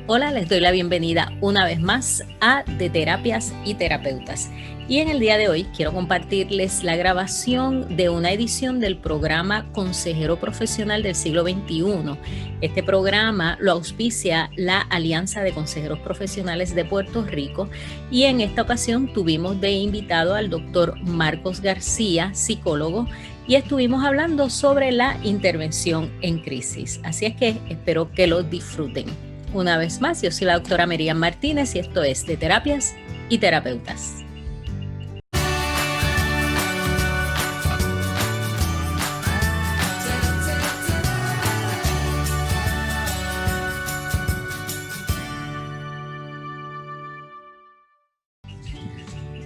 Hola, les doy la bienvenida una vez más a De Terapias y Terapeutas. Y en el día de hoy quiero compartirles la grabación de una edición del programa Consejero Profesional del Siglo XXI. Este programa lo auspicia la Alianza de Consejeros Profesionales de Puerto Rico y en esta ocasión tuvimos de invitado al doctor Marcos García, psicólogo, y estuvimos hablando sobre la intervención en crisis. Así es que espero que lo disfruten. Una vez más, yo soy la doctora Miriam Martínez y esto es De Terapias y Terapeutas.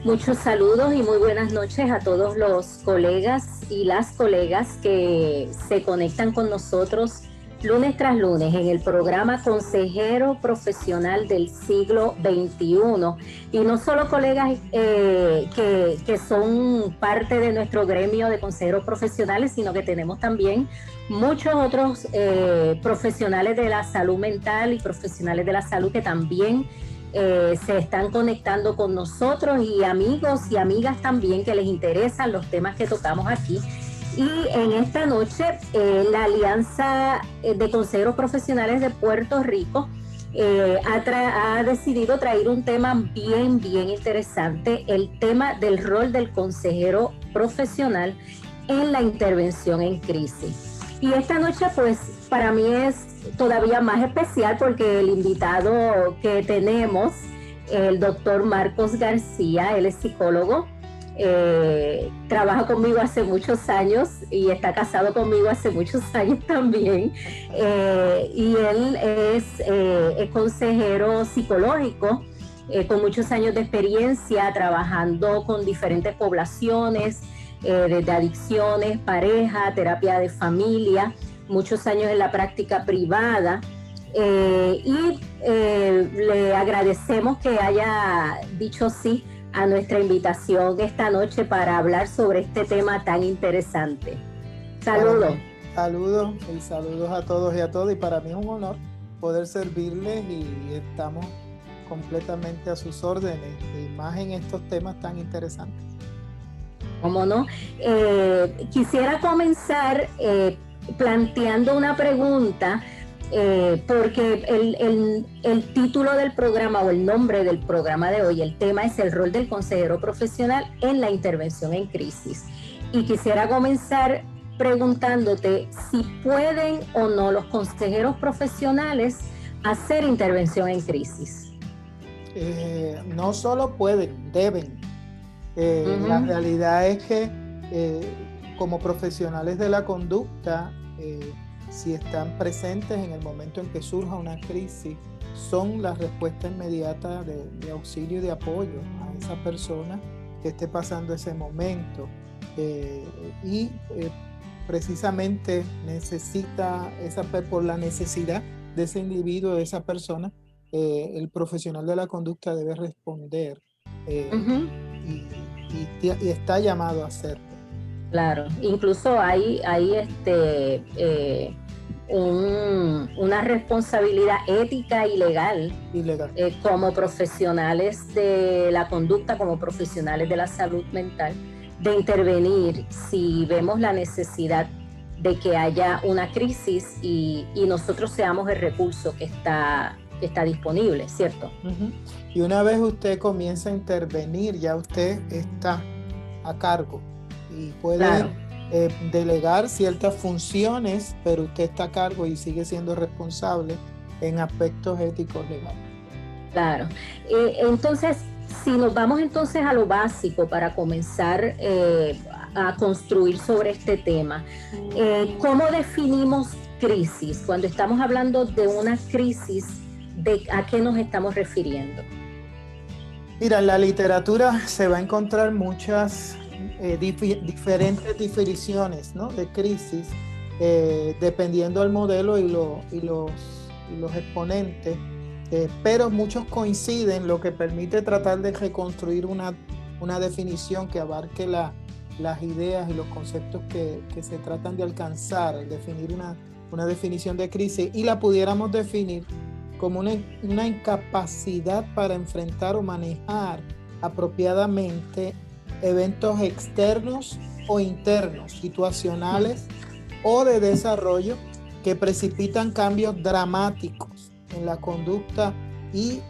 Muchos saludos y muy buenas noches a todos los colegas y las colegas que se conectan con nosotros lunes tras lunes en el programa Consejero Profesional del Siglo XXI. Y no solo colegas que son parte de nuestro gremio de consejeros profesionales, sino que tenemos también muchos otros profesionales de la salud mental y profesionales de la salud que también se están conectando con nosotros, y amigos y amigas también que les interesan los temas que tocamos aquí. Y en esta noche la Alianza de Consejeros Profesionales de Puerto Rico ha decidido traer un tema bien interesante, el tema del rol del consejero profesional en la intervención en crisis. Y esta noche pues para mí es todavía más especial porque el invitado que tenemos, el doctor Marcos García, él es psicólogo, trabaja conmigo hace muchos años y está casado conmigo hace muchos años también, y él es consejero psicológico con muchos años de experiencia trabajando con diferentes poblaciones, desde adicciones, pareja, terapia de familia, muchos años en la práctica privada, y le agradecemos que haya dicho sí a nuestra invitación esta noche para hablar sobre este tema tan interesante. Saludos. Saludos y saludos a todos y a todas, y para mí es un honor poder servirles y estamos completamente a sus órdenes, y más en estos temas tan interesantes. ¿Cómo no? Quisiera comenzar planteando una pregunta, porque el título del programa o el nombre del programa de hoy, el tema es el rol del consejero profesional en la intervención en crisis. Y quisiera comenzar preguntándote si pueden o no los consejeros profesionales hacer intervención en crisis. No solo pueden, deben. La realidad es que como profesionales de la conducta, si están presentes en el momento en que surja una crisis, son la respuesta inmediata de auxilio y de apoyo a esa persona que esté pasando ese momento. Precisamente necesita por la necesidad de ese individuo, de esa persona, el profesional de la conducta debe responder y está llamado a hacerlo. Claro, incluso hay una responsabilidad ética y legal. Como profesionales de la conducta, como profesionales de la salud mental, de intervenir si vemos la necesidad de que haya una crisis y nosotros seamos el recurso que está disponible, ¿cierto? Y una vez usted comienza a intervenir, ya usted está a cargo y puede delegar ciertas funciones, pero usted está a cargo y sigue siendo responsable en aspectos éticos legales. Claro. Entonces, si nos vamos entonces a lo básico para comenzar a construir sobre este tema, ¿cómo definimos crisis? Cuando estamos hablando de una crisis, ¿a qué nos estamos refiriendo? Mira, en la literatura se va a encontrar muchas diferentes definiciones, ¿no?, de crisis, dependiendo del modelo y los exponentes, pero muchos coinciden, lo que permite tratar de reconstruir una definición que abarque las ideas y los conceptos que se tratan de alcanzar, definir una definición de crisis, y la pudiéramos definir como una incapacidad para enfrentar o manejar apropiadamente eventos externos o internos, situacionales o de desarrollo que precipitan cambios dramáticos en la conducta y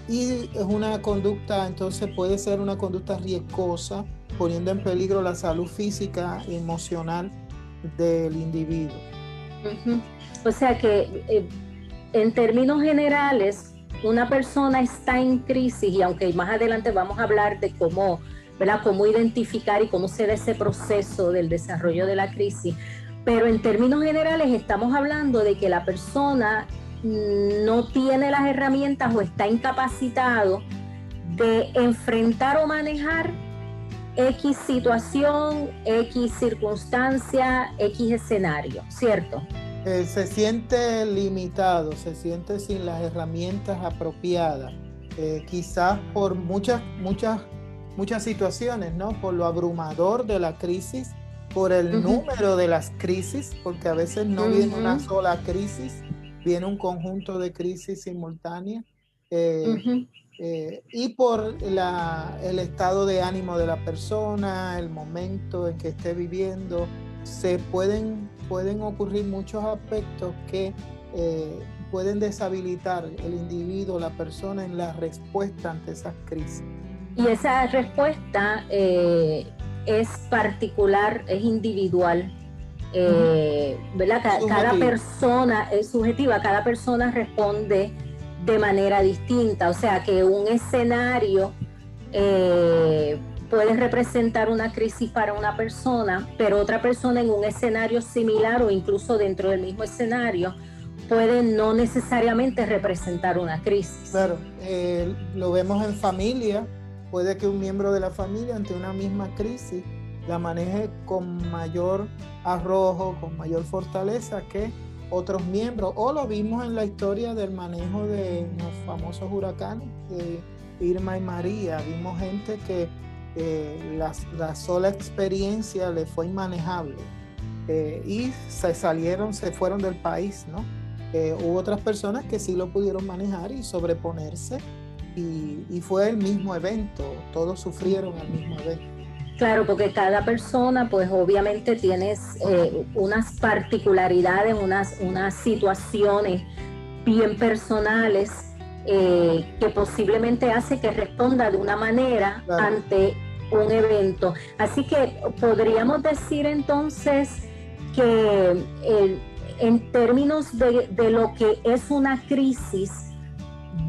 es una conducta, entonces puede ser una conducta riesgosa, poniendo en peligro la salud física y emocional del individuo. Uh-huh. O sea que en términos generales, una persona está en crisis, y aunque más adelante vamos a hablar de cómo, ¿verdad?, cómo identificar y cómo se da ese proceso del desarrollo de la crisis, pero en términos generales estamos hablando de que la persona no tiene las herramientas o está incapacitado de enfrentar o manejar X situación, X circunstancia, X escenario, ¿cierto? Se siente limitado, se siente sin las herramientas apropiadas, quizás por muchas situaciones, ¿no? Por lo abrumador de la crisis, por el número de las crisis, porque a veces no viene una sola crisis, viene un conjunto de crisis simultáneas, y por el estado de ánimo de la persona, el momento en que esté viviendo. Se pueden ocurrir muchos aspectos que pueden deshabilitar el individuo, la persona, en la respuesta ante esas crisis. Y esa respuesta es particular, es individual, ¿verdad? Cada persona es subjetiva, cada persona responde de manera distinta, o sea que un escenario puede representar una crisis para una persona, pero otra persona en un escenario similar o incluso dentro del mismo escenario puede no necesariamente representar una crisis. Claro, lo vemos en familia, puede que un miembro de la familia ante una misma crisis la maneje con mayor arrojo, con mayor fortaleza que otros miembros, o lo vimos en la historia del manejo de los famosos huracanes de Irma y María. Vimos gente que la sola experiencia le fue inmanejable y se fueron del país, ¿no? Hubo otras personas que sí lo pudieron manejar y sobreponerse, y fue el mismo evento, todos sufrieron el mismo evento. Claro, porque cada persona pues obviamente tiene unas particularidades, unas situaciones bien personales que posiblemente hace que responda de una manera, claro, ante un evento. Así que podríamos decir entonces que en términos de lo que es una crisis,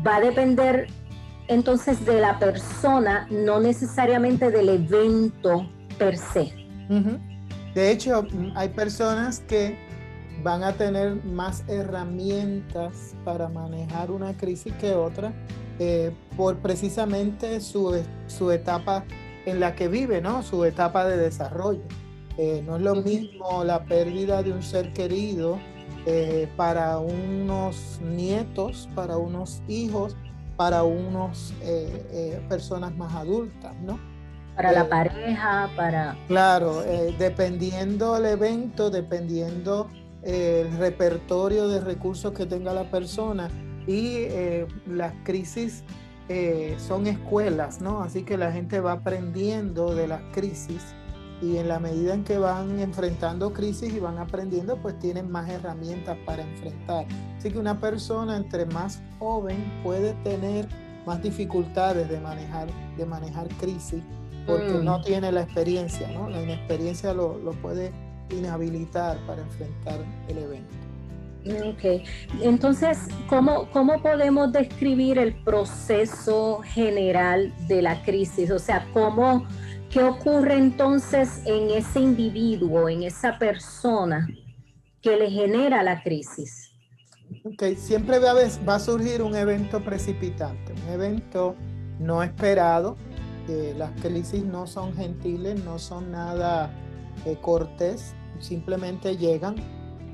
va a depender entonces de la persona, no necesariamente del evento per se. De hecho, hay personas que van a tener más herramientas para manejar una crisis que otras, por precisamente su etapa en la que vive, ¿no? Su etapa de desarrollo. No es lo mismo la pérdida de un ser querido para unos nietos, para unos hijos, para unos personas más adultas, ¿no? Para la pareja, para... Claro, dependiendo el evento, dependiendo el repertorio de recursos que tenga la persona, y las crisis son escuelas, ¿no? Así que la gente va aprendiendo de las crisis, y en la medida en que van enfrentando crisis y van aprendiendo, pues tienen más herramientas para enfrentar. Así que una persona entre más joven puede tener más dificultades de manejar crisis, porque no tiene la experiencia, ¿no? La inexperiencia lo puede inhabilitar para enfrentar el evento. Ok, entonces, ¿cómo podemos describir el proceso general de la crisis? O sea, ¿qué ocurre entonces en ese individuo, en esa persona que le genera la crisis? Okay. Siempre va a surgir un evento precipitante, un evento no esperado. Las crisis no son gentiles, no son nada cortés, simplemente llegan,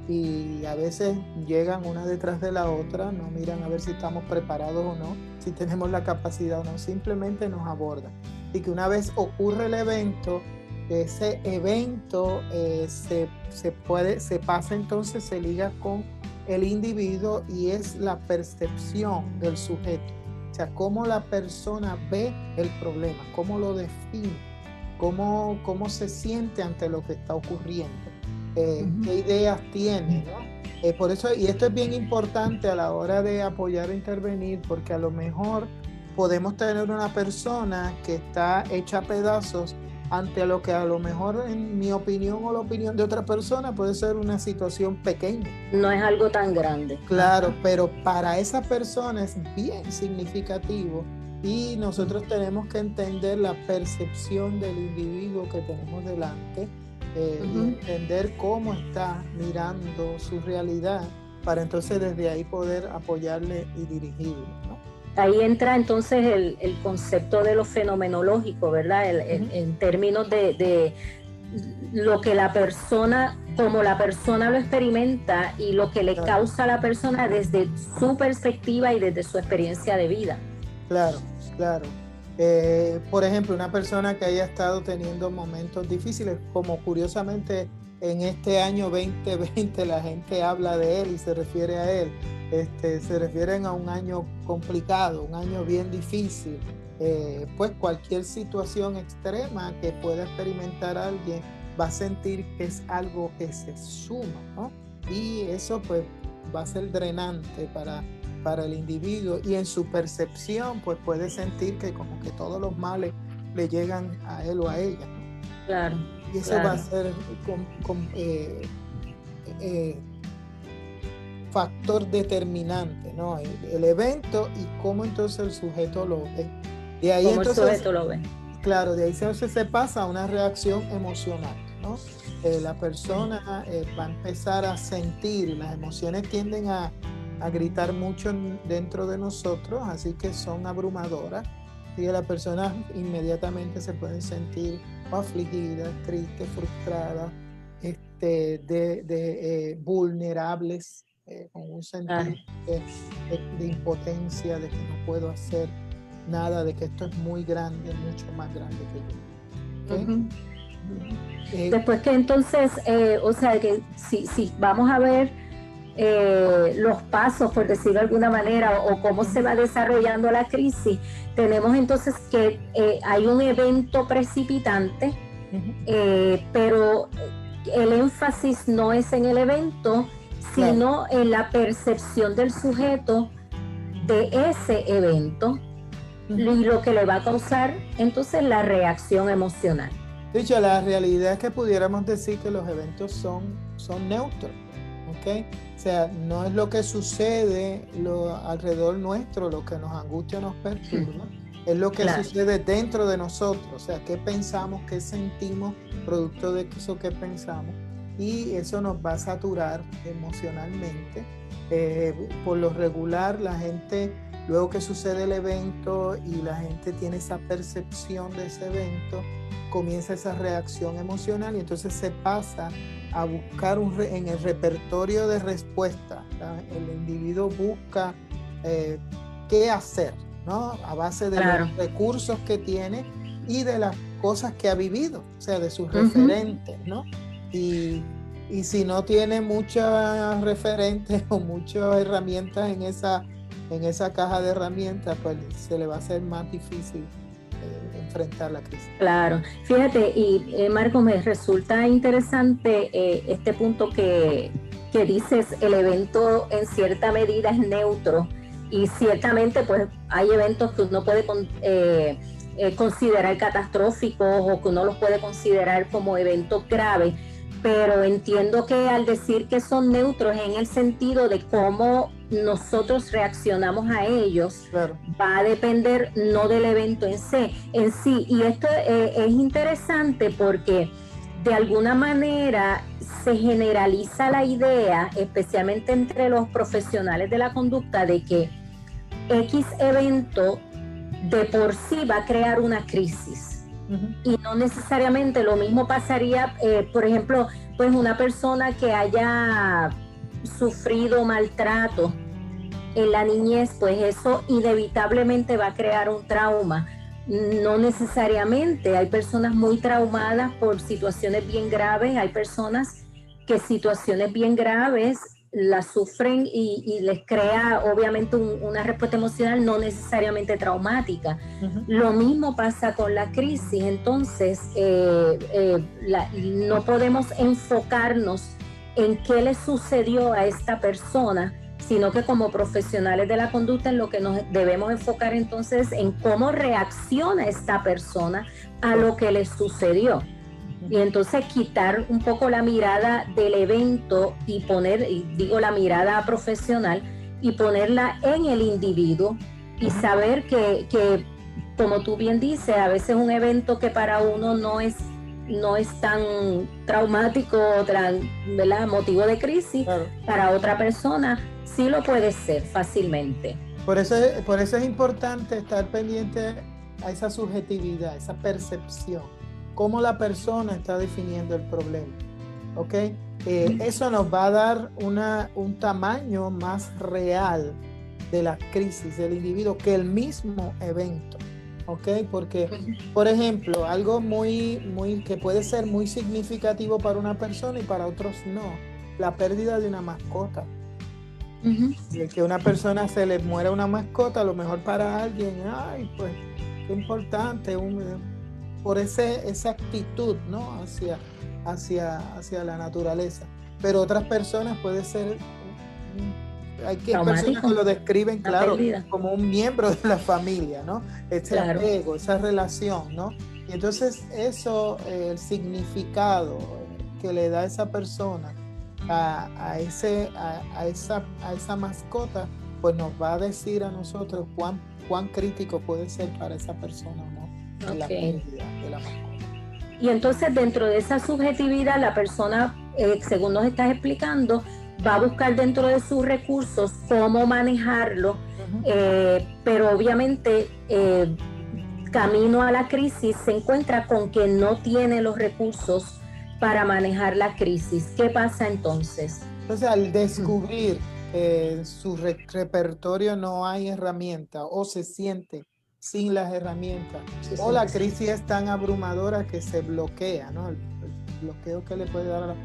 y a veces llegan una detrás de la otra, no miran a ver si estamos preparados o no, si tenemos la capacidad o no, simplemente nos abordan. Y que una vez ocurre el evento, ese evento se pasa, entonces se liga con el individuo y es la percepción del sujeto. O sea, cómo la persona ve el problema, cómo lo define, cómo se siente ante lo que está ocurriendo, qué ideas tiene, ¿no? Por eso, y esto es bien importante a la hora de apoyar o intervenir, porque a lo mejor podemos tener una persona que está hecha a pedazos ante lo que a lo mejor, en mi opinión o la opinión de otra persona, puede ser una situación pequeña. No es algo tan grande. Claro, pero para esa persona es bien significativo y nosotros tenemos que entender la percepción del individuo que tenemos delante y entender cómo está mirando su realidad para entonces desde ahí poder apoyarle y dirigirle, ¿no? Ahí entra entonces el concepto de lo fenomenológico, ¿verdad? En términos de lo que la persona, como la persona lo experimenta y lo que le causa a la persona desde su perspectiva y desde su experiencia de vida. Claro, claro. Por ejemplo, una persona que haya estado teniendo momentos difíciles, como curiosamente en este año 2020 la gente habla de él y se refiere a él, se refieren a un año complicado, un año bien difícil. Pues cualquier situación extrema que pueda experimentar alguien va a sentir que es algo que se suma, ¿no? Y eso pues va a ser drenante para el individuo y en su percepción pues puede sentir que como que todos los males le llegan a él o a ella, ¿no? Claro. Y eso va a ser factor determinante, ¿no? El evento y cómo entonces el sujeto lo ve. De ahí ¿Cómo entonces, el sujeto lo ve? Claro, de ahí se pasa a una reacción emocional, ¿no? La persona va a empezar a sentir, las emociones tienden a gritar mucho dentro de nosotros, así que son abrumadoras, y la persona inmediatamente se pueden sentir afligidas, tristes, frustradas, vulnerables, con un sentido de impotencia, de que no puedo hacer nada, de que esto es muy grande, mucho más grande que yo. ¿Okay? Después que entonces, o sea, que si vamos a ver los pasos, por decirlo de alguna manera, o cómo se va desarrollando la crisis, tenemos entonces que hay un evento precipitante, pero el énfasis no es en el evento, sino en la percepción del sujeto de ese evento y lo que le va a causar entonces la reacción emocional. Dicho, la realidad es que pudiéramos decir que los eventos son neutros, ¿ok? O sea, no es lo que sucede alrededor nuestro lo que nos angustia, nos perturba, es lo que sucede dentro de nosotros, o sea, qué pensamos, qué sentimos, producto de eso que pensamos, y eso nos va a saturar emocionalmente. Por lo regular, la gente, luego que sucede el evento y la gente tiene esa percepción de ese evento, comienza esa reacción emocional y entonces se pasa a buscar en el repertorio de respuesta. El individuo busca qué hacer, ¿no? A base de los recursos que tiene y de las cosas que ha vivido, o sea, de sus referentes, ¿no? Y si no tiene muchas referentes o muchas herramientas en esa caja de herramientas, pues se le va a hacer más difícil enfrentar la crisis. Claro, fíjate, y Marco, me resulta interesante este punto que dices, el evento en cierta medida es neutro y ciertamente pues hay eventos que uno puede considerar catastróficos o que uno los puede considerar como eventos graves, pero entiendo que al decir que son neutros en el sentido de cómo nosotros reaccionamos a ellos, va a depender no del evento en sí. Y esto es interesante porque de alguna manera se generaliza la idea, especialmente entre los profesionales de la conducta, de que X evento de por sí va a crear una crisis. Y no necesariamente lo mismo pasaría, por ejemplo, pues una persona que haya sufrido maltrato en la niñez, pues eso inevitablemente va a crear un trauma. No necesariamente, hay personas muy traumadas por situaciones bien graves, hay personas que situaciones bien graves la sufren y les crea obviamente una respuesta emocional no necesariamente traumática. Lo mismo pasa con la crisis, entonces no podemos enfocarnos en qué le sucedió a esta persona, sino que como profesionales de la conducta en lo que nos debemos enfocar entonces en cómo reacciona esta persona a lo que le sucedió. Y entonces quitar un poco la mirada del evento y digo la mirada profesional, y ponerla en el individuo y saber que como tú bien dices, a veces un evento que para uno no es tan traumático, ¿verdad? Motivo de crisis, claro, para otra persona sí lo puede ser fácilmente. Por eso es importante estar pendiente a esa subjetividad, esa percepción, cómo la persona está definiendo el problema, ¿ok? Eso nos va a dar un tamaño más real de la crisis del individuo que el mismo evento, ¿ok? Porque, por ejemplo, algo que puede ser muy significativo para una persona y para otros no, la pérdida de una mascota. El que a una persona se le muera una mascota, a lo mejor para alguien, ay, pues, qué importante, por esa actitud, ¿no? hacia la naturaleza. Pero otras personas puede ser, hay personas que lo describen, claro, como un miembro de la familia, ¿no? Claro. Apego, esa relación, ¿no? Y entonces eso, el significado que le da esa persona a esa mascota, pues nos va a decir a nosotros cuán crítico puede ser para esa persona, ¿no? La pérdida de la mascota. Y entonces dentro de esa subjetividad la persona, según nos estás explicando, va a buscar dentro de sus recursos cómo manejarlo, pero obviamente camino a la crisis se encuentra con que no tiene los recursos para manejar la crisis. ¿Qué pasa entonces? Entonces, al descubrir que en su repertorio no hay herramientas o se siente sin las herramientas, o la crisis es tan abrumadora que se bloquea, ¿no? El bloqueo que le puede dar a la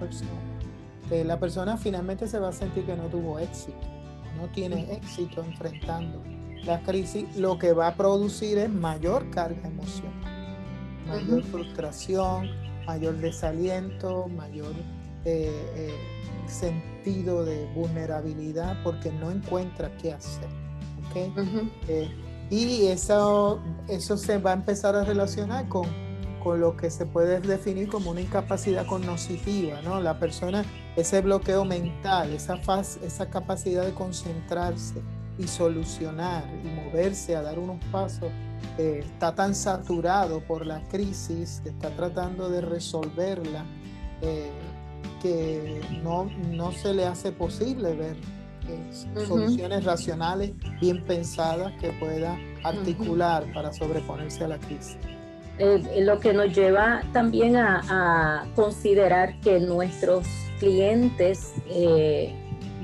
persona finalmente se va a sentir que no tuvo éxito, no tiene éxito enfrentando la crisis. Lo que va a producir es mayor carga emocional, mayor frustración, mayor desaliento, mayor sentido de vulnerabilidad porque no encuentra qué hacer, ¿okay? Y eso se va a empezar a relacionar con lo que se puede definir como una incapacidad cognitiva, ¿no? La persona, ese bloqueo mental, esa capacidad de concentrarse y solucionar y moverse a dar unos pasos, está tan saturado por la crisis, está tratando de resolverla, que no se le hace posible ver soluciones racionales bien pensadas que pueda articular para sobreponerse a la crisis. Lo que nos lleva también a considerar que nuestros clientes,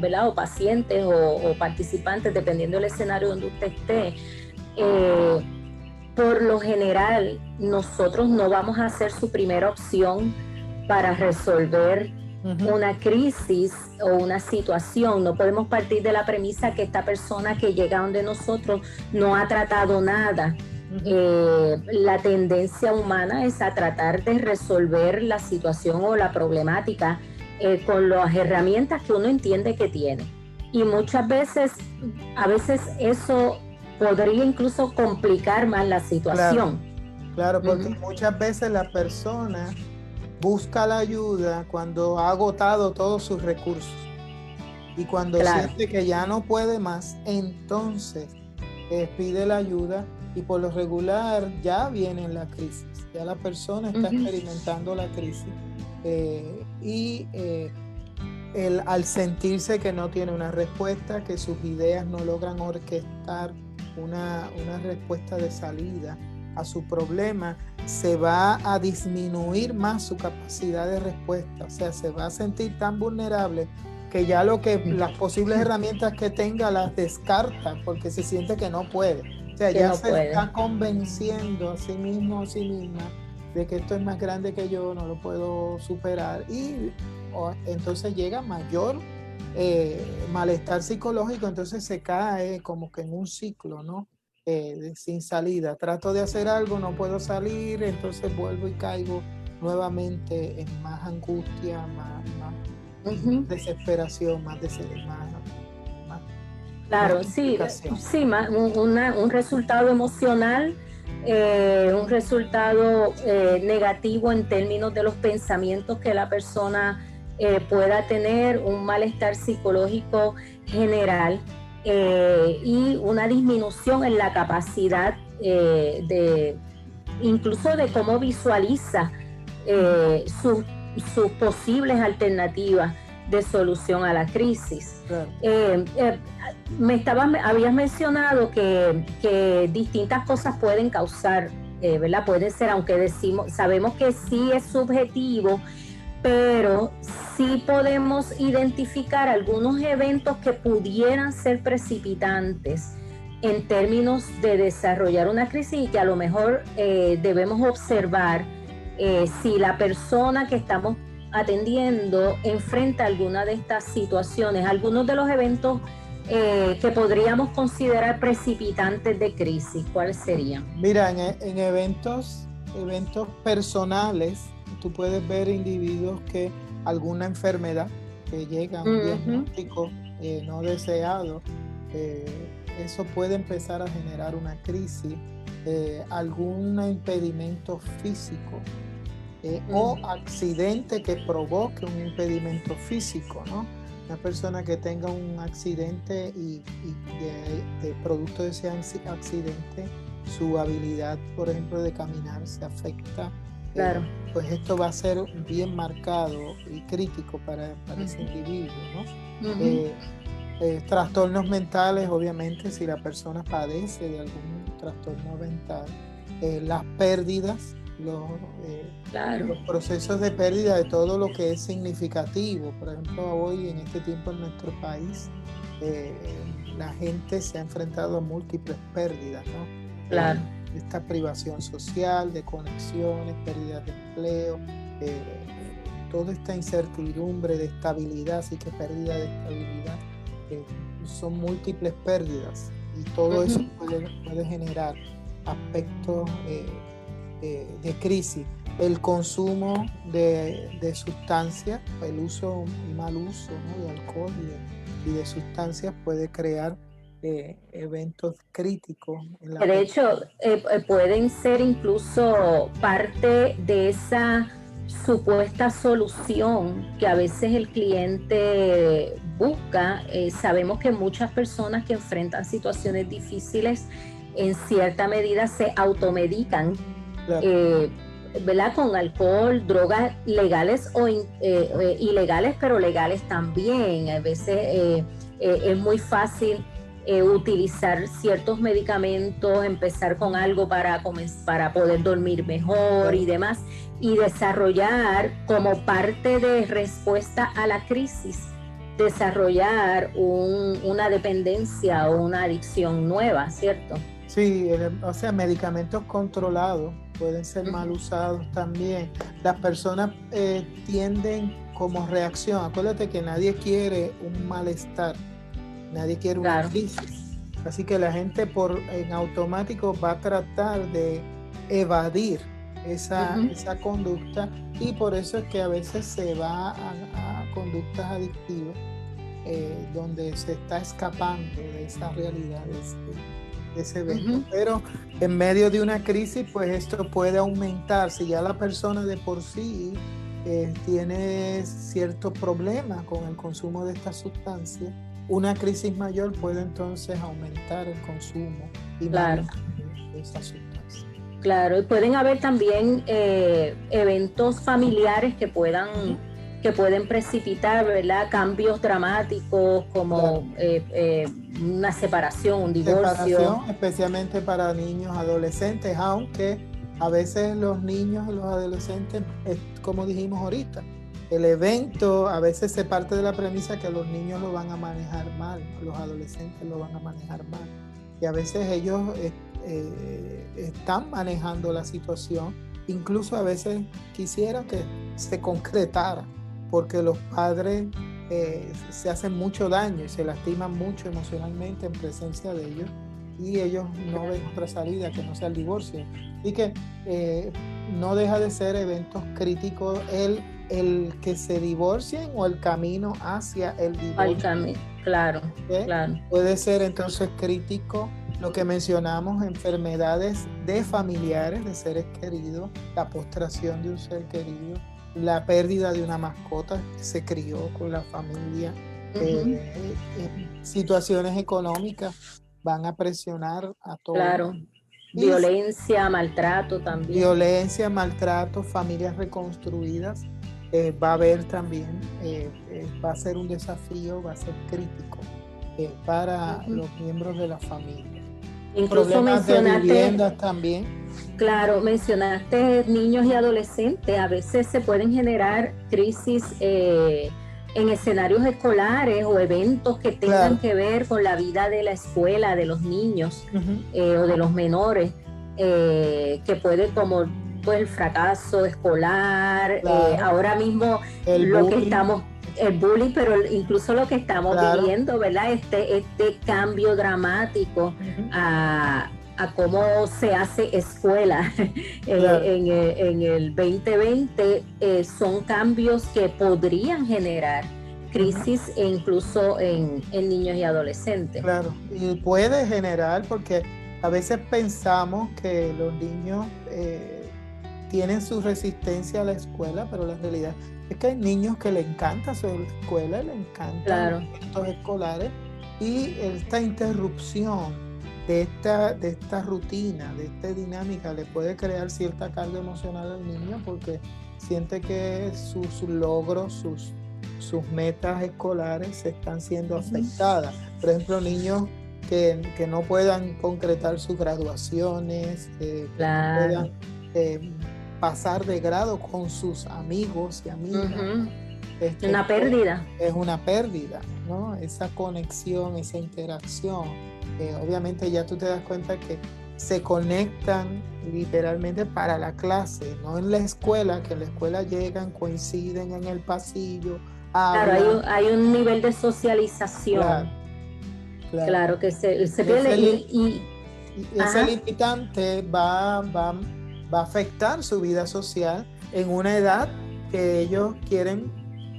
¿verdad? O pacientes o participantes, dependiendo del escenario donde usted esté, por lo general nosotros no vamos a ser su primera opción para resolver una crisis o una situación. No podemos partir de la premisa que esta persona que llega donde nosotros no ha tratado nada. La tendencia humana es a tratar de resolver la situación o la problemática con las herramientas que uno entiende que tiene, y muchas veces, a veces eso podría incluso complicar más la situación. Claro, porque muchas veces la persona busca la ayuda cuando ha agotado todos sus recursos, y cuando siente que ya no puede más, entonces pide la ayuda. Y por lo regular ya viene la crisis, ya la persona está experimentando la crisis, al sentirse que no tiene una respuesta, que sus ideas no logran orquestar una respuesta de salida a su problema, se va a disminuir más su capacidad de respuesta. O sea, se va a sentir tan vulnerable que ya las posibles herramientas que tenga las descarta porque se siente que no puede. O sea, ya se está convenciendo a sí mismo o a sí misma de que esto es más grande que yo, no lo puedo superar, y entonces llega mayor malestar psicológico, entonces se cae como que en un ciclo, ¿no? Sin salida. Trato de hacer algo, no puedo salir, entonces vuelvo y caigo nuevamente en más angustia, más desesperación, más Claro, sí, complicación. sí, un resultado emocional, un resultado negativo en términos de los pensamientos que la persona pueda tener, un malestar psicológico general y una disminución en la capacidad incluso de cómo visualiza sus posibles alternativas de solución a la crisis. Claro. Habías mencionado que distintas cosas pueden causar, ¿verdad? Puede ser, aunque sabemos que sí es subjetivo, pero sí podemos identificar algunos eventos que pudieran ser precipitantes en términos de desarrollar una crisis y que a lo mejor debemos observar si la persona que estamos atendiendo enfrenta alguna de estas situaciones, algunos de los eventos que podríamos considerar precipitantes de crisis. ¿Cuáles serían? Mira, en eventos personales, tú puedes ver individuos que alguna enfermedad que llega a un diagnóstico no deseado, eso puede empezar a generar una crisis, algún impedimento físico o accidente que provoque un impedimento físico, ¿no? Una persona que tenga un accidente y de producto de ese accidente, su habilidad, por ejemplo, de caminar se afecta. Claro. Pues esto va a ser bien marcado y crítico para ese individuo, ¿no? Trastornos mentales, obviamente, si la persona padece de algún trastorno mental, las pérdidas, los procesos de pérdida de todo lo que es significativo. Por ejemplo, hoy en este tiempo en nuestro país, la gente se ha enfrentado a múltiples pérdidas, ¿no? Claro. Esta privación social, de conexiones, pérdida de empleo, toda esta incertidumbre de estabilidad, así que pérdida de estabilidad, son múltiples pérdidas y todo eso puede generar aspectos de crisis. El consumo de sustancias, el uso y mal uso, ¿no?, de alcohol y de sustancias puede crear eventos críticos. De hecho, pueden ser incluso parte de esa supuesta solución que a veces el cliente busca. Sabemos que muchas personas que enfrentan situaciones difíciles en cierta medida se automedican, claro, ¿verdad? Con alcohol, drogas legales o ilegales, pero legales también. A veces es muy fácil utilizar ciertos medicamentos, empezar con algo para poder dormir mejor y demás, y desarrollar como parte de respuesta a la crisis, desarrollar una dependencia o una adicción nueva, ¿cierto? Sí, o sea, medicamentos controlados pueden ser mal usados también. Las personas tienden como reacción, acuérdate que nadie quiere un malestar, nadie quiere una crisis, así que la gente en automático va a tratar de evadir esa conducta, y por eso es que a veces se va a conductas adictivas, donde se está escapando de esa realidad, de ese evento. Pero en medio de una crisis, pues esto puede aumentar. Si ya la persona de por sí tiene ciertos problemas con el consumo de estas sustancias, una crisis mayor puede entonces aumentar el consumo y de estas sustancias. Claro, y pueden haber también eventos familiares que pueden precipitar, ¿verdad?, cambios dramáticos como una separación, un divorcio. Especialmente para niños, adolescentes, aunque a veces los niños y los adolescentes, como dijimos ahorita, el evento a veces se parte de la premisa que los niños lo van a manejar mal, los adolescentes lo van a manejar mal, y a veces ellos están manejando la situación, incluso a veces quisieran que se concretara porque los padres se hacen mucho daño y se lastiman mucho emocionalmente en presencia de ellos, y ellos no ven otra salida que no sea el divorcio. Así que no deja de ser eventos críticos el que se divorcien o el camino hacia el divorcio. Claro, claro. Puede ser entonces crítico lo que mencionamos, enfermedades de familiares, de seres queridos, la postración de un ser querido, la pérdida de una mascota que se crió con la familia, situaciones económicas van a presionar a todos. Claro, violencia, maltrato también. Violencia, maltrato, familias reconstruidas, va a haber también, va a ser un desafío, va a ser crítico para los miembros de la familia. Incluso problemas de viviendas también. Claro, mencionaste niños y adolescentes. A veces se pueden generar crisis en escenarios escolares o eventos que tengan que ver con la vida de la escuela, de los niños o de los menores, que puede como pues, el fracaso escolar, ahora mismo el bullying, pero incluso lo que estamos viviendo, ¿verdad? Este cambio dramático a cómo se hace escuela en el 2020, son cambios que podrían generar crisis incluso en niños y adolescentes. Claro, y puede generar, porque a veces pensamos que los niños tienen su resistencia a la escuela, pero la realidad es que hay niños que le encanta su escuela, le encantan los eventos escolares, y esta interrupción de esta rutina, de esta dinámica, le puede crear cierta carga emocional al niño, porque siente que sus logros, sus metas escolares se están siendo afectadas. Por ejemplo, niños que no puedan concretar sus graduaciones, que no puedan pasar de grado con sus amigos y amigas. Una pérdida. Es una pérdida, ¿no? Esa conexión, esa interacción. Obviamente ya tú te das cuenta que se conectan literalmente para la clase, no en la escuela, que en la escuela llegan, coinciden en el pasillo. Claro, hay un nivel de socialización. Claro que se pierde. Y ese limitante va a afectar su vida social en una edad que ellos quieren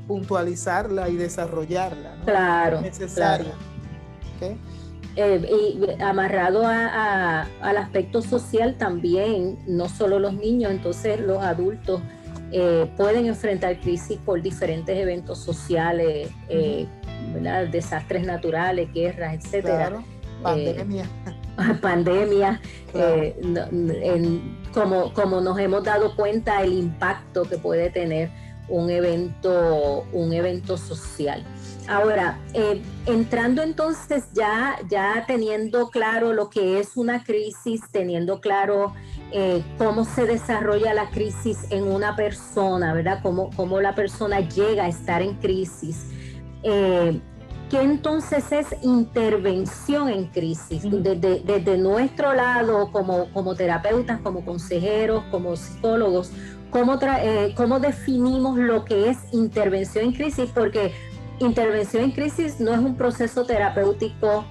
puntualizarla y desarrollarla, ¿no? Claro, es necesaria. Claro. Y amarrado al aspecto social también, no solo los niños, entonces los adultos pueden enfrentar crisis por diferentes eventos sociales, ¿verdad? Desastres naturales, guerras, etcétera. Claro, pandemia. Pandemia, claro. Como nos hemos dado cuenta el impacto que puede tener un evento social. Ahora, entrando entonces ya teniendo claro lo que es una crisis, teniendo claro cómo se desarrolla la crisis en una persona, ¿verdad? Cómo la persona llega a estar en crisis. ¿Qué entonces es intervención en crisis? Desde nuestro lado, como terapeutas, como consejeros, como psicólogos, ¿cómo definimos lo que es intervención en crisis? Porque intervención en crisis no es un proceso terapéutico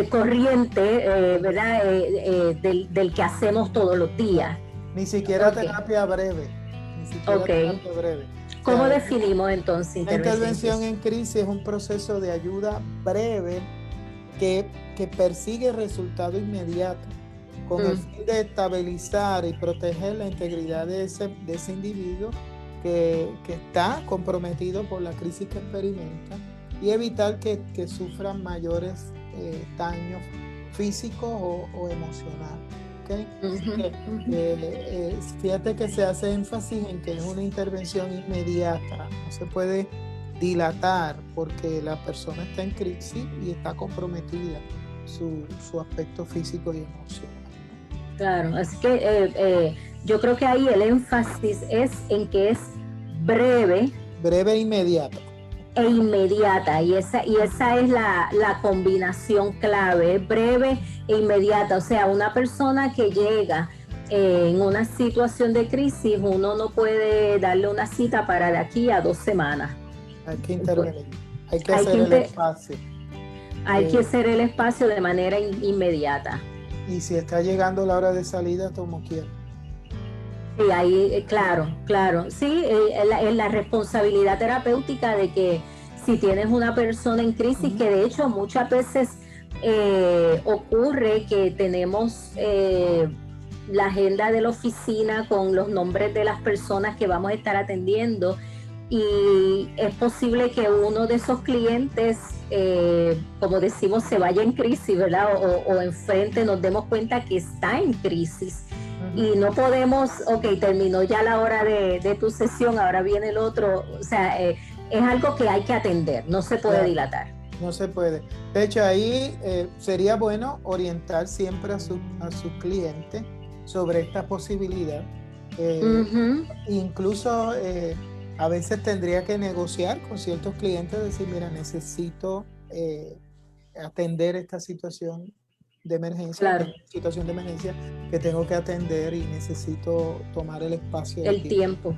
corriente, ¿verdad? Del que hacemos todos los días. Ni siquiera terapia breve. Terapia breve. ¿Cómo definimos entonces intervención en crisis? Es un proceso de ayuda breve que persigue resultado inmediato con el fin de estabilizar y proteger la integridad de ese individuo que está comprometido por la crisis que experimenta, y evitar que sufran mayores daños físicos o emocionales. ¿Okay? Fíjate que se hace énfasis en que es una intervención inmediata, no se puede dilatar porque la persona está en crisis y está comprometida su aspecto físico y emocional. Claro, así que yo creo que ahí el énfasis es en que es breve e inmediata. Y esa es la combinación clave, breve e inmediata. O sea, una persona que llega en una situación de crisis uno no puede darle una cita para de aquí a 2 semanas. Hay que intervenir, hay que Hay hacer que, el espacio. hay que hacer el espacio de manera inmediata. Y si está llegando la hora de salida, como quiera. Sí, ahí, claro. Sí, la responsabilidad terapéutica de que si tienes una persona en crisis, que de hecho muchas veces ocurre que tenemos la agenda de la oficina con los nombres de las personas que vamos a estar atendiendo, y es posible que uno de esos clientes, como decimos, se vaya en crisis, ¿verdad? O enfrente nos demos cuenta que está en crisis. Y no podemos, ok, terminó ya la hora de tu sesión, ahora viene el otro. O sea, es algo que hay que atender, no se puede dilatar. No se puede. De hecho, ahí sería bueno orientar siempre a su cliente sobre esta posibilidad. Incluso a veces tendría que negociar con ciertos clientes, decir, mira, necesito atender esta situación de emergencia, Claro. situación de emergencia que tengo que atender y necesito tomar el espacio. El tiempo.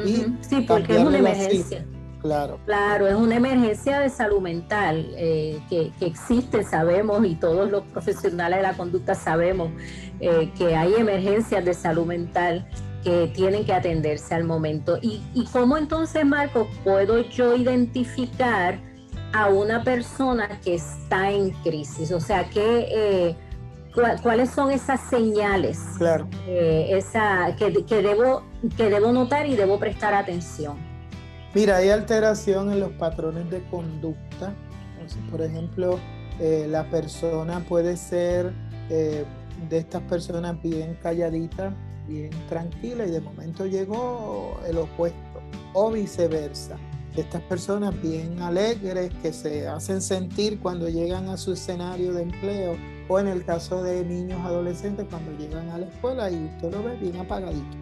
Y sí, porque es una emergencia. Claro. Claro, es una emergencia de salud mental que existe, sabemos, y todos los profesionales de la conducta sabemos que hay emergencias de salud mental que tienen que atenderse al momento. ¿Y cómo entonces, Marco, puedo yo identificar a una persona que está en crisis? O sea, ¿cuáles son esas señales? Claro. Que debo notar y debo prestar atención. Mira, hay alteración en los patrones de conducta. Entonces, por ejemplo, la persona puede ser de estas personas bien calladita, bien tranquila, y de momento llegó el opuesto, o viceversa. Estas personas bien alegres que se hacen sentir cuando llegan a su escenario de empleo, o en el caso de niños adolescentes cuando llegan a la escuela y usted lo ve bien apagadito.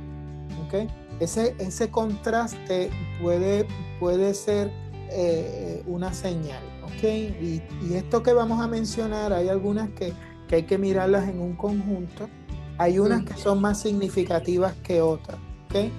¿Okay? Ese contraste puede ser una señal, ¿ok? Y esto que vamos a mencionar, hay algunas que hay que mirarlas en un conjunto. Hay unas que son más significativas que otras, ¿ok?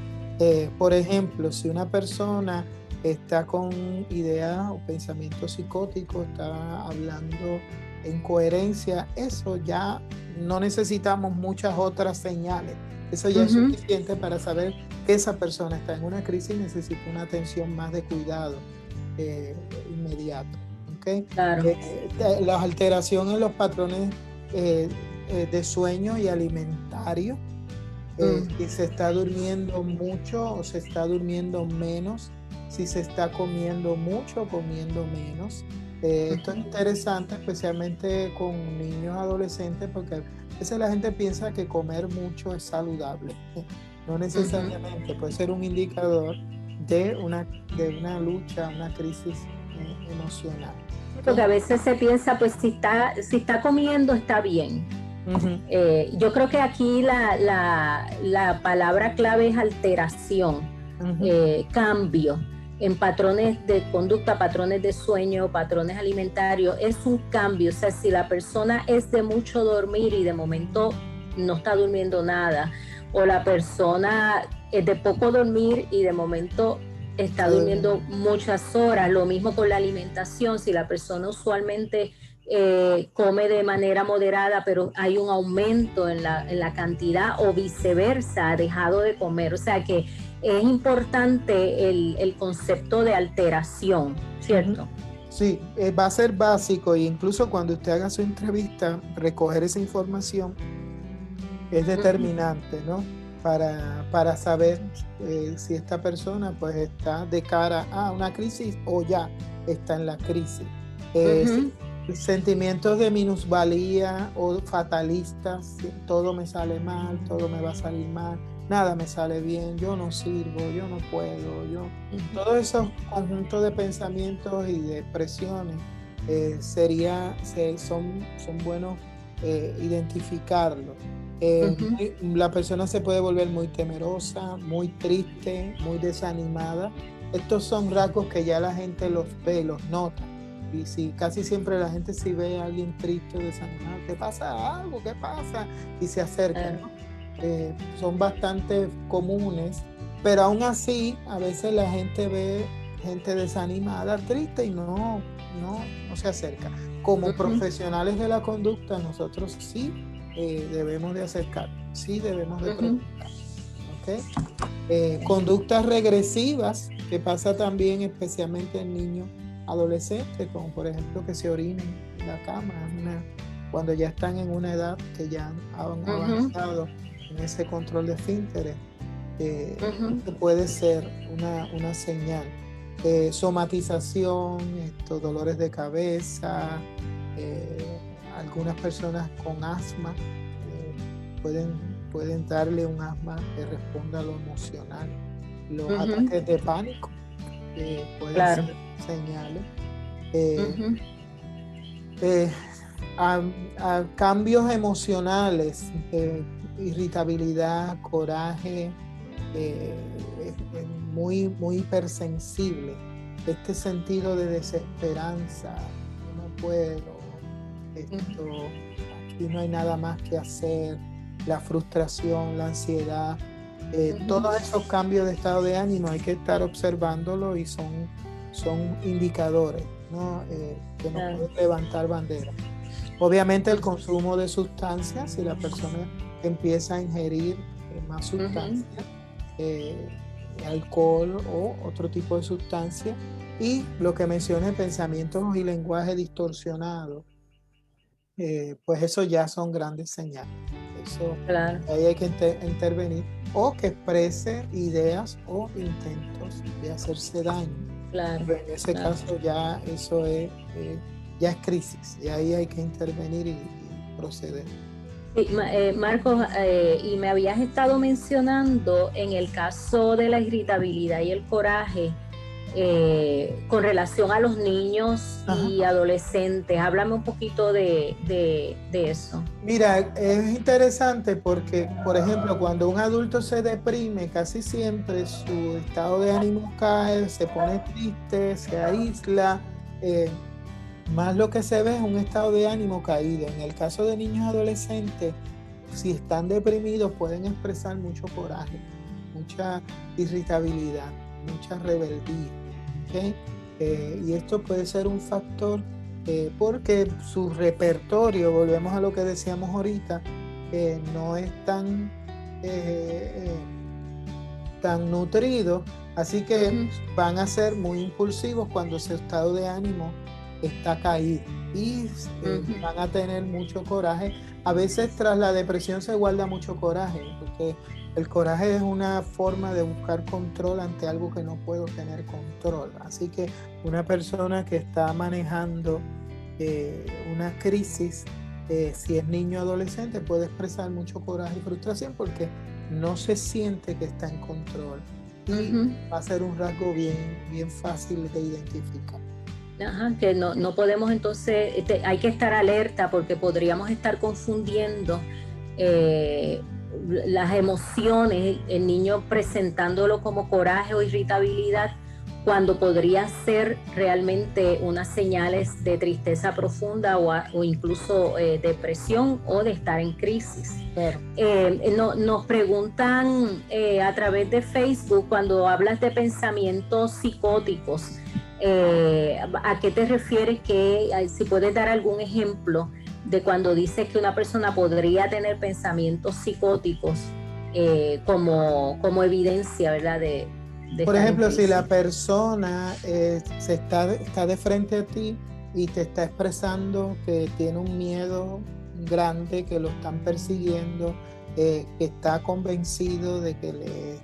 Por ejemplo, si una persona está con ideas o pensamientos psicóticos, está hablando en coherencia, eso ya no necesitamos muchas otras señales. Eso ya es suficiente para saber que esa persona está en una crisis y necesita una atención más de cuidado inmediato. ¿Okay? Claro. Las alteraciones en los patrones de sueño y alimentario, si se está durmiendo mucho o se está durmiendo menos, si se está comiendo mucho o comiendo menos. Esto es interesante, especialmente con niños adolescentes, porque a veces la gente piensa que comer mucho es saludable. No necesariamente, puede ser un indicador de una lucha, una crisis emocional. Porque a veces se piensa, pues si está comiendo está bien. Yo creo que aquí la palabra clave es alteración, cambio en patrones de conducta, patrones de sueño, patrones alimentarios. Es un cambio. O sea, si la persona es de mucho dormir y de momento no está durmiendo nada, o la persona es de poco dormir y de momento está durmiendo muchas horas. Lo mismo con la alimentación. Si la persona usualmente come de manera moderada, pero hay un aumento en la cantidad, o viceversa, ha dejado de comer. O sea que es importante el concepto de alteración, ¿cierto? Sí, va a ser básico, e incluso cuando usted haga su entrevista, recoger esa información es determinante, ¿no? Para saber si esta persona pues está de cara a una crisis o ya está en la crisis. Sentimientos de minusvalía o fatalistas, todo me sale mal, todo me va a salir mal, nada me sale bien, yo no sirvo, yo no puedo, todos esos conjuntos de pensamientos y de presiones son buenos identificarlos. La persona se puede volver muy temerosa, muy triste, muy desanimada. Estos son rasgos que ya la gente los ve, los nota. Y si casi siempre la gente, si ve a alguien triste o desanimado, ¿qué pasa? Algo, ¿qué pasa? Y se acerca, ¿no? son bastante comunes, pero aún así a veces la gente ve gente desanimada, triste y no se acerca. Como profesionales de la conducta, nosotros sí debemos de acercar, sí debemos de preguntar. ¿Okay? Conductas regresivas, que pasa también especialmente en niños adolescentes, como por ejemplo que se orinen en la cama, cuando ya están en una edad que ya han avanzado en ese control de esfínteres, puede ser una señal. Somatización, dolores de cabeza, algunas personas con asma pueden darle un asma que responda a lo emocional. Los ataques de pánico pueden ser señales. A cambios emocionales, irritabilidad, coraje, muy, muy hipersensible. Este sentido de desesperanza, no puedo, aquí no hay nada más que hacer, la frustración, la ansiedad, todos esos cambios de estado de ánimo hay que estar observándolo y son indicadores, ¿no? Que nos pueden levantar bandera. Obviamente el consumo de sustancias, si la persona empieza a ingerir más sustancias, alcohol o otro tipo de sustancia, y lo que mencioné, pensamientos y lenguaje distorsionado, pues eso ya son grandes señales. Eso, ahí hay que intervenir, o que exprese ideas o intentos de hacerse daño. Pero en ese caso ya eso ya es crisis, y ahí hay que intervenir y proceder. Sí, Marcos, y me habías estado mencionando en el caso de la irritabilidad y el coraje, con relación a los niños y adolescentes. Háblame un poquito de eso. Mira, es interesante porque, por ejemplo, cuando un adulto se deprime, casi siempre su estado de ánimo cae, se pone triste, se aísla, más lo que se ve es un estado de ánimo caído. En el caso de niños adolescentes, si están deprimidos, pueden expresar mucho coraje, mucha irritabilidad, mucha rebeldía. ¿Okay? Y esto puede ser un factor porque su repertorio, volvemos a lo que decíamos ahorita, no es tan nutrido, así que van a ser muy impulsivos cuando su estado de ánimo está caído, y van a tener mucho coraje. A veces tras la depresión se guarda mucho coraje, porque el coraje es una forma de buscar control ante algo que no puedo tener control. Así que una persona que está manejando una crisis, si es niño o adolescente, puede expresar mucho coraje y frustración porque no se siente que está en control, y va a ser un rasgo bien fácil de identificar. Que no podemos entonces, hay que estar alerta porque podríamos estar confundiendo las emociones, el niño presentándolo como coraje o irritabilidad, cuando podría ser realmente unas señales de tristeza profunda o incluso depresión o de estar en crisis. Nos preguntan a través de Facebook, cuando hablas de pensamientos psicóticos, ¿a qué te refieres? Si puedes dar algún ejemplo de cuando dices que una persona podría tener pensamientos psicóticos como evidencia, ¿verdad? Por ejemplo, si la persona está de frente a ti y te está expresando que tiene un miedo grande, que lo están persiguiendo, que está convencido de que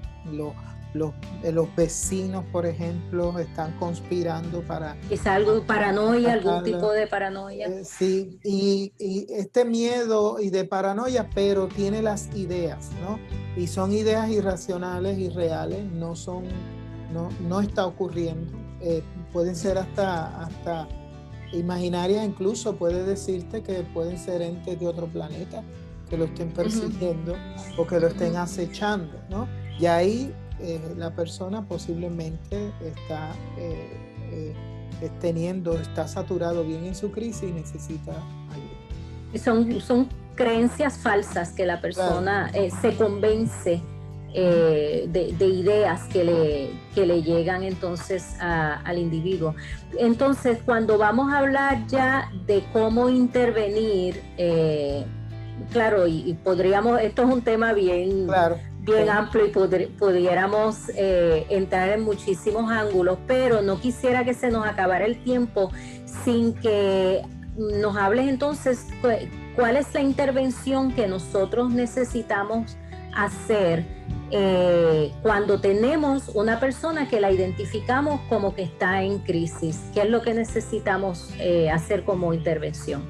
los vecinos, por ejemplo, están conspirando para... ¿Es algo paranoia, algún tipo de paranoia? Sí, y este miedo y de paranoia, pero tiene las ideas, ¿no? Y son ideas irracionales, irreales, no está ocurriendo. Pueden ser hasta imaginarias, incluso puede decirte que pueden ser entes de otro planeta que lo estén persiguiendo o que lo estén acechando, ¿no? Y ahí la persona posiblemente está está saturado bien en su crisis y necesita ayuda. Son creencias falsas que la persona se convence de ideas que le llegan entonces al individuo. Entonces, cuando vamos a hablar ya de cómo intervenir, claro, y podríamos, esto es un tema bien, bien amplio y pudiéramos entrar en muchísimos ángulos, pero no quisiera que se nos acabara el tiempo sin que nos hables entonces cuál es la intervención que nosotros necesitamos hacer cuando tenemos una persona que la identificamos como que está en crisis. ¿Qué es lo que necesitamos hacer como intervención?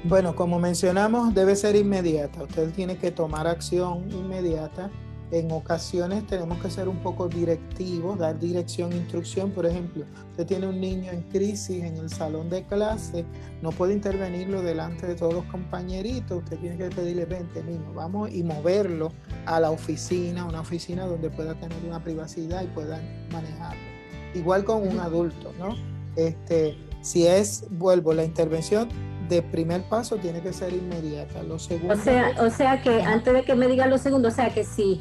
Bueno, como mencionamos, debe ser inmediata. Usted tiene que tomar acción inmediata. En ocasiones tenemos que ser un poco directivos, dar dirección, instrucción. Por ejemplo, usted tiene un niño en crisis en el salón de clase, no puede intervenirlo delante de todos los compañeritos. Usted tiene que pedirle, vente niño, vamos, y moverlo a la oficina, una oficina donde pueda tener una privacidad y pueda manejarlo. Igual con un adulto, ¿no? Si vuelvo, la intervención de primer paso tiene que ser inmediata. Lo segundo, o sea que antes de que me diga lo segundo, o sea que si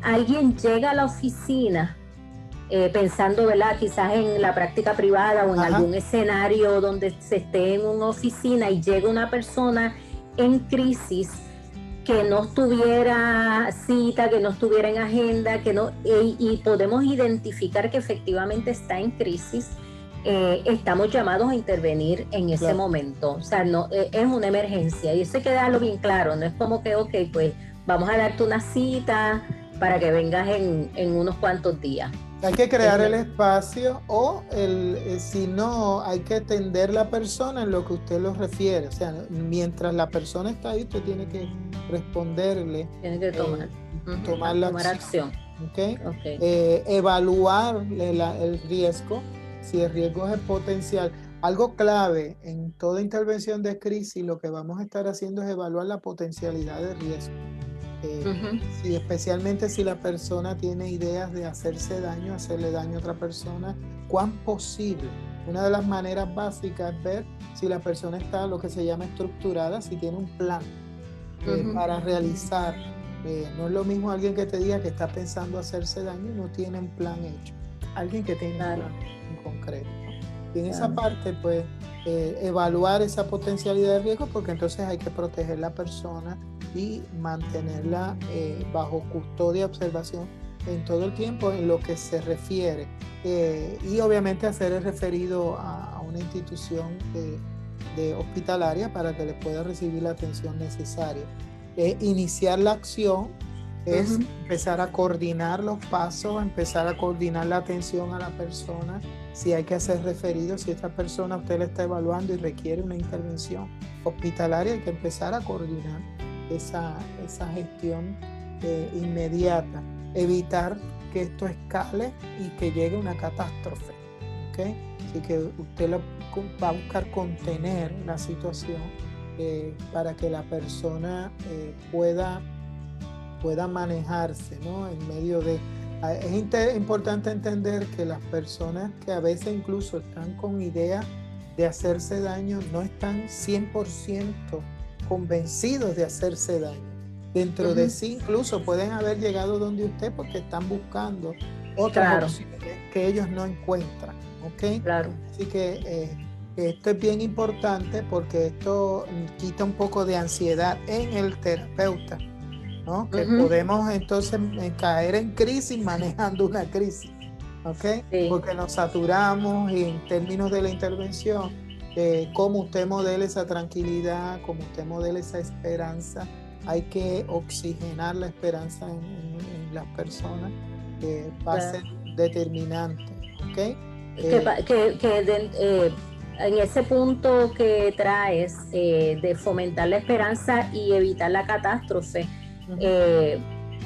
alguien llega a la oficina pensando, ¿verdad? Quizás en la práctica privada o en algún escenario donde se esté en una oficina y llega una persona en crisis que no estuviera cita, que no estuviera en agenda, y podemos identificar que efectivamente está en crisis, estamos llamados a intervenir en ese momento. O sea, no es una emergencia y eso hay que darlo bien claro. No es como que, ok, pues vamos a darte una cita para que vengas en unos cuantos días. Hay que crear el espacio o si no, hay que atender la persona en lo que usted lo refiere. O sea, mientras la persona está ahí, usted tiene que responderle. Tiene que tomar acción. ¿Okay? Evaluar el riesgo. Si el riesgo es potencial. Algo clave en toda intervención de crisis, lo que vamos a estar haciendo es evaluar la potencialidad de riesgo. Especialmente si la persona tiene ideas de hacerse daño, hacerle daño a otra persona, ¿cuán posible? Una de las maneras básicas es ver si la persona está lo que se llama estructurada, si tiene un plan para realizar. No es lo mismo alguien que te diga que está pensando hacerse daño y no tiene un plan hecho. Alguien que tiene un plan en concreto. Y en esa parte, pues, evaluar esa potencialidad de riesgo, porque entonces hay que proteger a la persona y mantenerla bajo custodia y observación en todo el tiempo en lo que se refiere. Y obviamente hacer el referido a una institución de hospitalaria para que le pueda recibir la atención necesaria. Iniciar la acción es empezar a coordinar los pasos, empezar a coordinar la atención a la persona. Si hay que hacer referido, si esta persona usted la está evaluando y requiere una intervención hospitalaria, hay que empezar a coordinar esa gestión inmediata. Evitar que esto escale y que llegue una catástrofe. ¿Okay? Así que usted va a buscar contener la situación para que la persona pueda manejarse, ¿no? En medio de... Es importante entender que las personas que a veces incluso están con ideas de hacerse daño no están 100% convencidos de hacerse daño. Dentro de sí incluso pueden haber llegado donde usted porque están buscando otras opciones que ellos no encuentran. ¿Okay? Claro. Así que esto es bien importante porque esto quita un poco de ansiedad en el terapeuta, ¿no? Que podemos entonces caer en crisis manejando una crisis, ¿ok? Sí. Porque nos saturamos y en términos de la intervención, cómo usted modela esa tranquilidad, cómo usted modela esa esperanza, hay que oxigenar la esperanza en las personas, va a ser determinante, ¿ok? En ese punto que traes de fomentar la esperanza y evitar la catástrofe,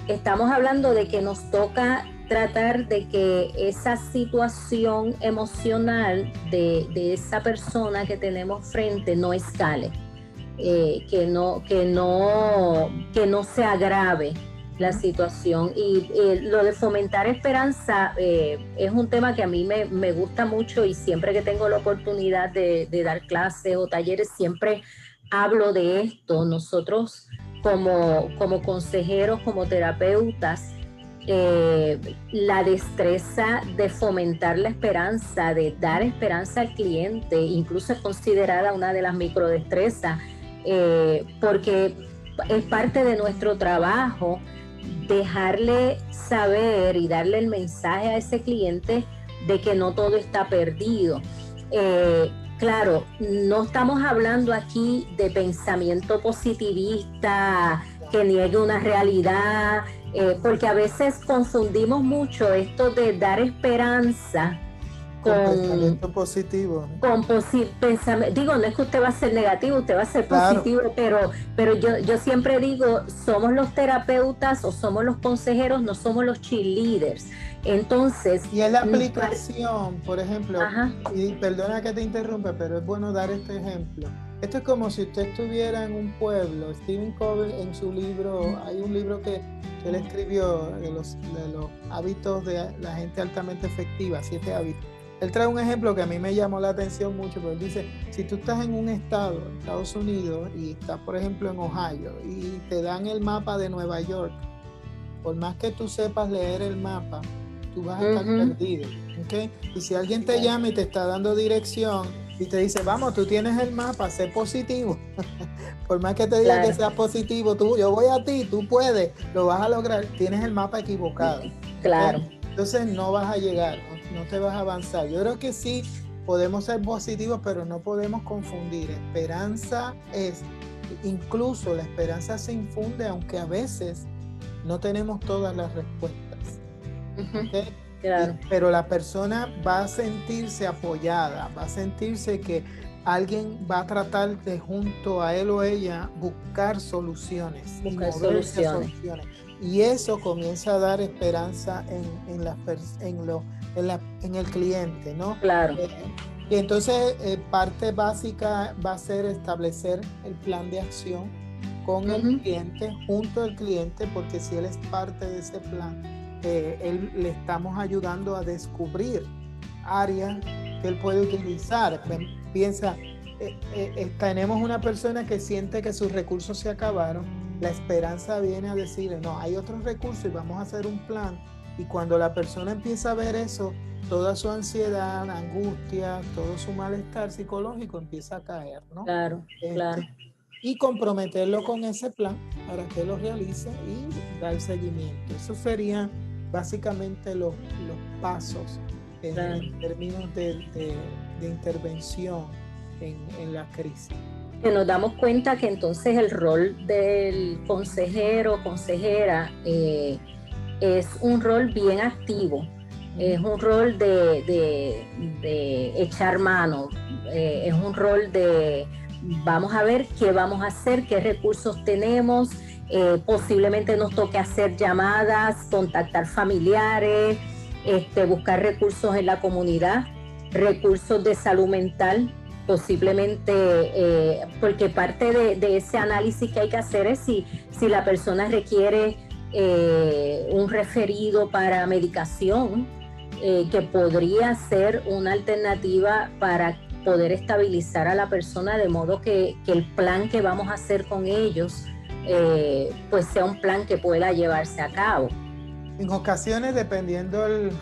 estamos hablando de que nos toca tratar de que esa situación emocional de esa persona que tenemos frente no escale, que no se agrave la situación. Y lo de fomentar esperanza es un tema que a mí me gusta mucho, y siempre que tengo la oportunidad de dar clases o talleres, siempre hablo de esto, nosotros como consejeros, como terapeutas, la destreza de fomentar la esperanza, de dar esperanza al cliente, incluso es considerada una de las microdestrezas, porque es parte de nuestro trabajo dejarle saber y darle el mensaje a ese cliente de que no todo está perdido. Claro, no estamos hablando aquí de pensamiento positivista que niegue una realidad, porque a veces confundimos mucho esto de dar esperanza con pensamiento positivo. Con pensamiento, digo, no es que usted va a ser negativo, usted va a ser positivo, claro. pero yo siempre digo, somos los terapeutas o somos los consejeros, no somos los cheerleaders. Entonces... Y es la aplicación, por ejemplo, y perdona que te interrumpa, pero es bueno dar este ejemplo. Esto es como si usted estuviera en un pueblo. Stephen Covey en su libro, hay un libro que él escribió de los hábitos de la gente altamente efectiva, 7 hábitos. Él trae un ejemplo que a mí me llamó la atención mucho, porque él dice, si tú estás en un estado, Estados Unidos, y estás, por ejemplo, en Ohio, y te dan el mapa de Nueva York, por más que tú sepas leer el mapa, tú vas a estar perdido, ¿okay? Y si alguien te llama y te está dando dirección, y te dice, vamos, tú tienes el mapa, sé positivo, por más que te diga que seas positivo, yo voy a ti, tú puedes, lo vas a lograr, tienes el mapa equivocado. Claro. ¿Okay? Entonces no vas a llegar, no te vas a avanzar. Yo creo que sí, podemos ser positivos, pero no podemos confundir. Esperanza incluso la esperanza se infunde, aunque a veces no tenemos todas las respuestas. ¿Okay? Claro. Pero la persona va a sentirse apoyada, va a sentirse que alguien va a tratar de junto a él o ella buscar soluciones. Y eso comienza a dar esperanza en el cliente, ¿no? Claro. Y entonces parte básica va a ser establecer el plan de acción con el cliente, junto al cliente, porque si él es parte de ese plan, le estamos ayudando a descubrir áreas que él puede utilizar. Piensa, tenemos una persona que siente que sus recursos se acabaron. La esperanza viene a decirle, no, hay otros recursos y vamos a hacer un plan. Y cuando la persona empieza a ver eso, toda su ansiedad, angustia, todo su malestar psicológico empieza a caer, ¿no? Claro, claro. Y comprometerlo con ese plan para que lo realice y dar seguimiento. Eso serían básicamente los pasos en términos de intervención en la crisis. Que nos damos cuenta que entonces el rol del consejero o consejera es un rol bien activo, es un rol de echar mano, es un rol de vamos a ver qué vamos a hacer, qué recursos tenemos, posiblemente nos toque hacer llamadas, contactar familiares, buscar recursos en la comunidad, recursos de salud mental, posiblemente, porque parte de ese análisis que hay que hacer es si la persona requiere un referido para medicación, que podría ser una alternativa para poder estabilizar a la persona, de modo que el plan que vamos a hacer con ellos pues sea un plan que pueda llevarse a cabo. En ocasiones, dependiendo el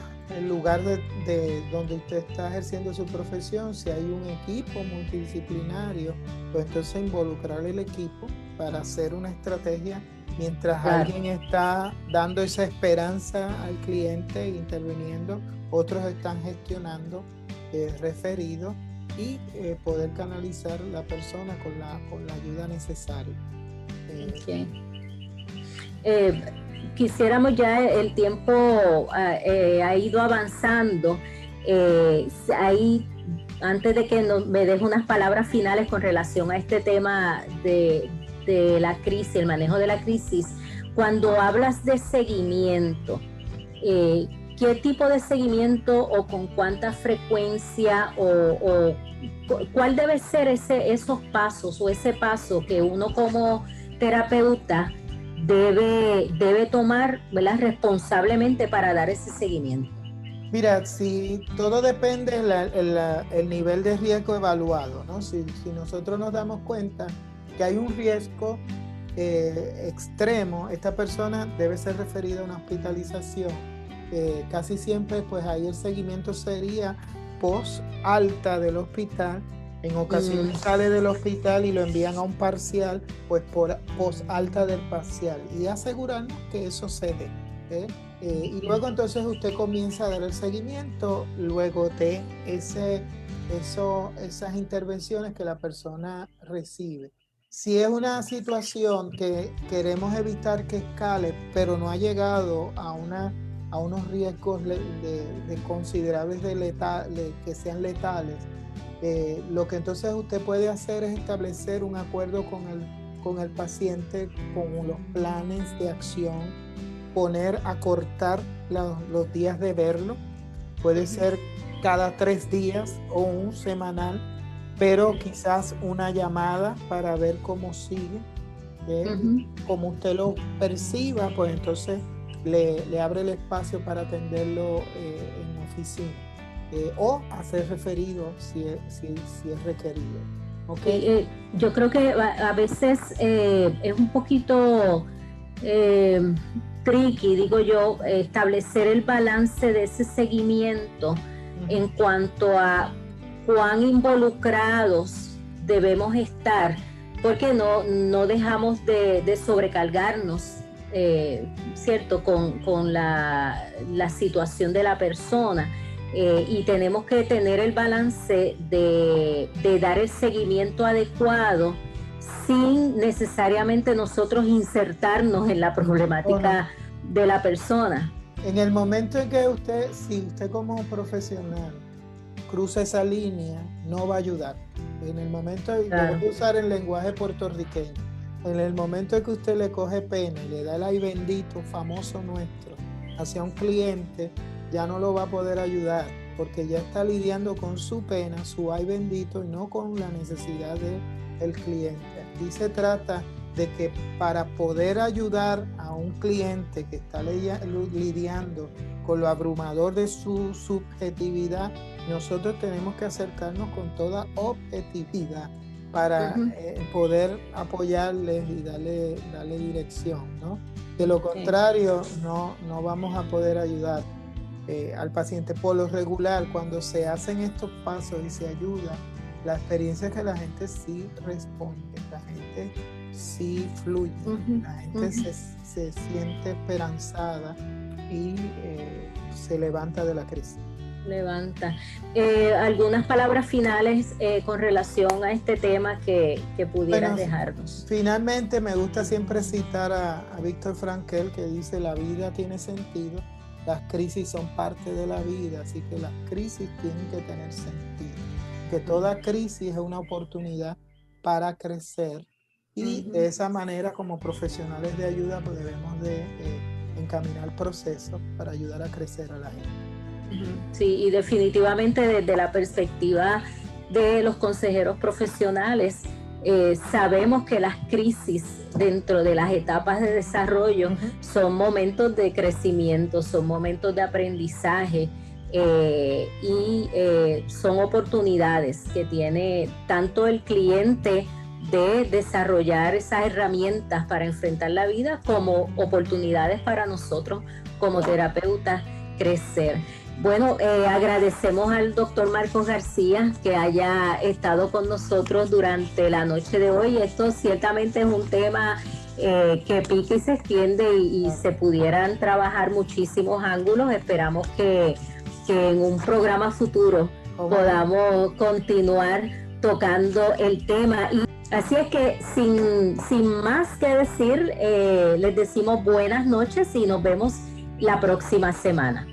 lugar de donde usted está ejerciendo su profesión, si hay un equipo multidisciplinario, pues entonces involucrar el equipo para hacer una estrategia mientras alguien está dando esa esperanza al cliente, interviniendo, otros están gestionando referidos y poder canalizar la persona con la ayuda necesaria. Quisiéramos ya, el tiempo ha ido avanzando. Ahí, antes de que me deje unas palabras finales con relación a este tema de la crisis, el manejo de la crisis, cuando hablas de seguimiento, ¿qué tipo de seguimiento o con cuánta frecuencia o cuál debe ser esos pasos o ese paso que uno como terapeuta debe tomar, ¿verdad?, responsablemente para dar ese seguimiento? Mira, si todo depende del nivel de riesgo evaluado, ¿no? Si nosotros nos damos cuenta que hay un riesgo extremo, esta persona debe ser referida a una hospitalización. Casi siempre pues ahí el seguimiento sería post alta del hospital. En ocasiones sale del hospital y lo envían a un parcial, pues por post alta del parcial, y asegurarnos que eso se dé. Y luego entonces usted comienza a dar el seguimiento luego de esas intervenciones que la persona recibe. Si es una situación que queremos evitar que escale, pero no ha llegado a unos riesgos de considerables que sean letales, lo que entonces usted puede hacer es establecer un acuerdo con el paciente, con los planes de acción, acortar los días de verlo. Puede ser cada 3 días o un semanal, pero quizás una llamada para ver cómo sigue. Como usted lo perciba, pues entonces le abre el espacio para atenderlo en oficina. O hacer referido si es requerido. ¿Okay? Yo creo que a veces es un poquito tricky, digo yo, establecer el balance de ese seguimiento en cuanto a cuán involucrados debemos estar, porque no dejamos de sobrecargarnos, ¿cierto? Con la situación de la persona. Y tenemos que tener el balance de dar el seguimiento adecuado sin necesariamente nosotros insertarnos en la problemática de la persona. En el momento en que si usted como profesional cruza esa línea, no va a ayudar. En el momento, claro, voy a usar el lenguaje puertorriqueño, en el momento en que usted le coge pena y le da el ay bendito famoso nuestro hacia un cliente, ya no lo va a poder ayudar, porque ya está lidiando con su pena, su ay bendito, y no con la necesidad del cliente. Aquí se trata de que para poder ayudar a un cliente que está lidiando con lo abrumador de su subjetividad, nosotros tenemos que acercarnos con toda objetividad para poder apoyarles y darle dirección, ¿no? De lo contrario, no vamos a poder ayudar al paciente. Por lo regular, cuando se hacen estos pasos y se ayuda, la experiencia es que la gente sí responde, la gente sí fluye, la gente se siente esperanzada y se levanta de la crisis. Algunas palabras finales con relación a este tema que pudieras dejarnos. Finalmente, me gusta siempre citar a Víctor Frankl, que dice: la vida tiene sentido, las crisis son parte de la vida, así que las crisis tienen que tener sentido, que toda crisis es una oportunidad para crecer, y de esa manera, como profesionales de ayuda, pues debemos de encaminar procesos para ayudar a crecer a la gente. Sí, y definitivamente desde la perspectiva de los consejeros profesionales, sabemos que las crisis dentro de las etapas de desarrollo son momentos de crecimiento, son momentos de aprendizaje, y son oportunidades que tiene tanto el cliente de desarrollar esas herramientas para enfrentar la vida, como oportunidades para nosotros como terapeutas crecer. Bueno, agradecemos al doctor Marcos García que haya estado con nosotros durante la noche de hoy. Esto ciertamente es un tema que pica y se extiende y se pudieran trabajar muchísimos ángulos. Esperamos que en un programa futuro podamos continuar tocando el tema. Y así es que sin más que decir, les decimos buenas noches y nos vemos la próxima semana.